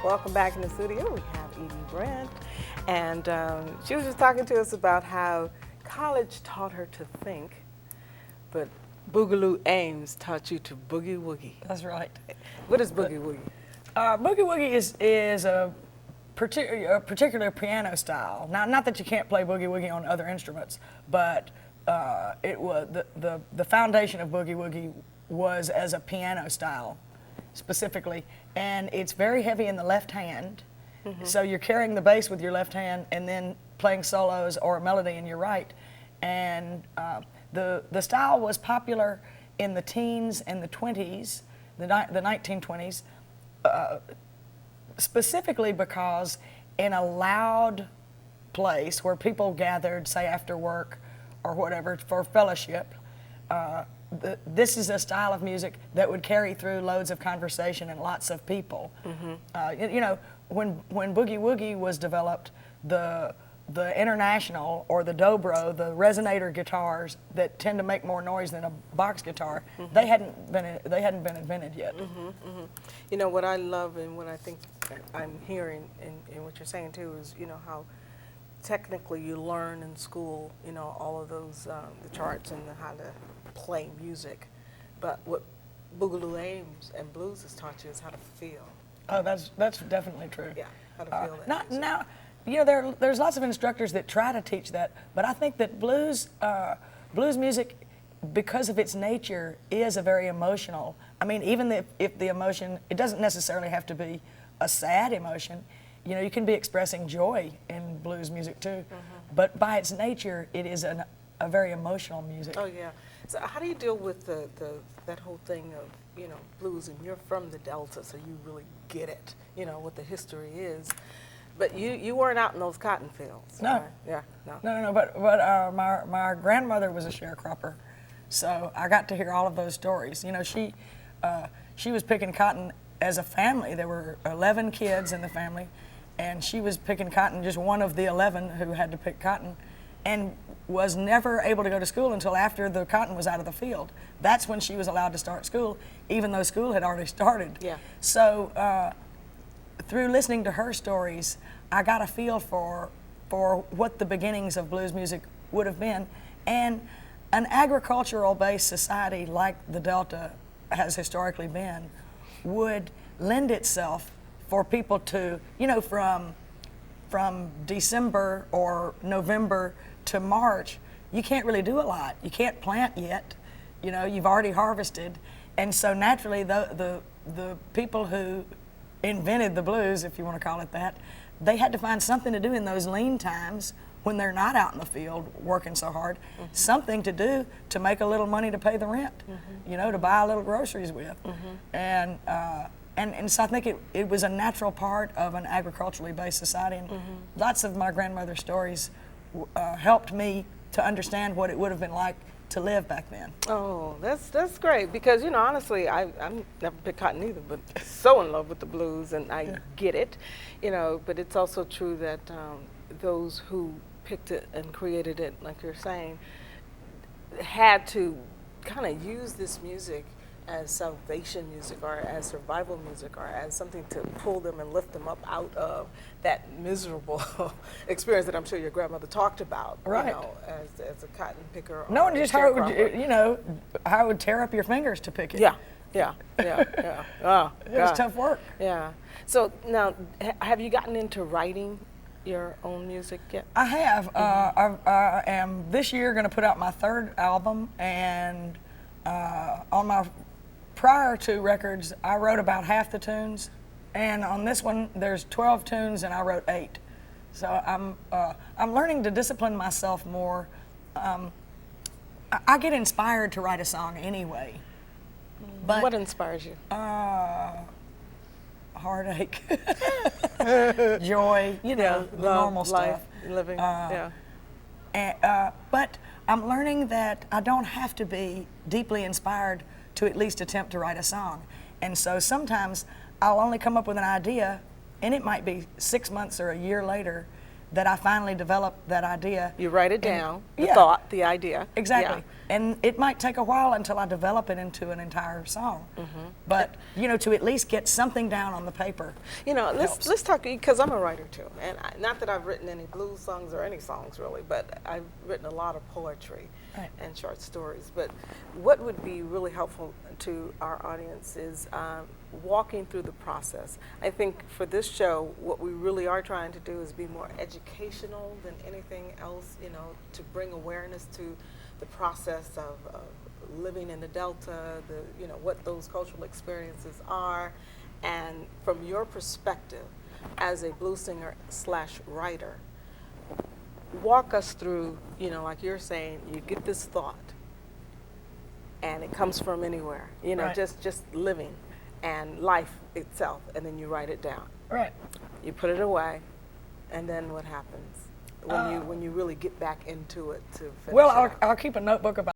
Welcome back in the studio. We have Edie Brent, and she was just talking to us about how college taught her to think, but Boogaloo Ames taught you to boogie woogie. That's right. What is boogie woogie? Boogie woogie is a particular piano style. Now, not that you can't play boogie woogie on other instruments, but it was the foundation of boogie woogie was as a piano style specifically, and it's very heavy in the left hand. Mm-hmm. So you're carrying the bass with your left hand and then playing solos or a melody in your right. And the style was popular in the teens and the 20s, the 1920s, specifically because in a loud place where people gathered, say after work or whatever, for fellowship, this is a style of music that would carry through loads of conversation and lots of people. Mm-hmm. You know, when boogie woogie was developed, the international or the dobro, the resonator guitars that tend to make more noise than a box guitar, mm-hmm. they hadn't been invented yet. Mm-hmm, mm-hmm. You know what I love and what I think I'm hearing in what you're saying too is, you know, how technically you learn in school, you know, all of those the charts and how to play music, but what Boogaloo Ames and blues has taught you is how to feel. Oh, that's definitely true. Yeah, how to feel that. Now, you know, there's lots of instructors that try to teach that, but I think that blues music, because of its nature, is a very emotional. I mean, even if the emotion, it doesn't necessarily have to be a sad emotion. You know, you can be expressing joy in blues music too, mm-hmm. but by its nature, it is a very emotional music. Oh yeah. So how do you deal with that whole thing of, you know, blues, and you're from the Delta, so you really get it, you know, what the history is. But you weren't out in those cotton fields. No. Right? Yeah. No. No. But my grandmother was a sharecropper, so I got to hear all of those stories. You know, she was picking cotton as a family. There were 11 kids in the family, and she was picking cotton, just one of the 11 who had to pick cotton, and was never able to go to school until after the cotton was out of the field. That's when she was allowed to start school, even though school had already started. Yeah. So through listening to her stories, I got a feel for what the beginnings of blues music would have been. And an agricultural-based society like the Delta has historically been would lend itself for people to, you know, from December or November to March, you can't really do a lot. You can't plant yet. You know, you've already harvested. And so naturally, the people who invented the blues, if you want to call it that, they had to find something to do in those lean times when they're not out in the field working so hard, mm-hmm. something to do to make a little money to pay the rent, mm-hmm. you know, to buy a little groceries with. Mm-hmm. And so I think it was a natural part of an agriculturally based society. And mm-hmm. lots of my grandmother's stories helped me to understand what it would have been like to live back then. Oh, that's great, because, you know, honestly, I'm never picked cotton either, but so in love with the blues, and I get it, you know, but it's also true that those who picked it and created it, like you're saying, had to kind of use this music as salvation music or as survival music or as something to pull them and lift them up out of that miserable experience that I'm sure your grandmother talked about, right. You know, as a cotton picker. No, and just how it would, you know, how it would tear up your fingers to pick it. Yeah. Oh, it was tough work. Yeah. So now, have you gotten into writing your own music yet? I have. Mm-hmm. I am this year going to put out my 3rd album, and on my prior 2 records, I wrote about half the tunes, and on this one, there's 12 tunes, and I wrote 8. So I'm learning to discipline myself more. I get inspired to write a song anyway. But what inspires you? Heartache, joy, you know, the normal life, stuff. Living, yeah. But I'm learning that I don't have to be deeply inspired to at least attempt to write a song. And so sometimes I'll only come up with an idea, and it might be 6 months or a year later that I finally develop that idea. You write it down, the thought, the idea. Exactly. And it might take a while until I develop it into an entire song. But, you know, to at least get something down on the paper. You know, helps. let's talk, because I'm a writer too, and not that I've written any blues songs or any songs really, but I've written a lot of poetry Right. and short stories. But what would be really helpful to our audience is walking through the process. I think for this show, what we really are trying to do is be more educational than anything else, you know, to bring awareness to the process of living in the Delta, you know, what those cultural experiences are, and from your perspective as a blues singer / writer, walk us through, you know, like you're saying, you get this thought, and it comes from anywhere, you know, Right. just living and life itself, and then you write it down. Right. You put it away, and then what happens when you really get back into it to finish Well, it out? I'll keep a notebook about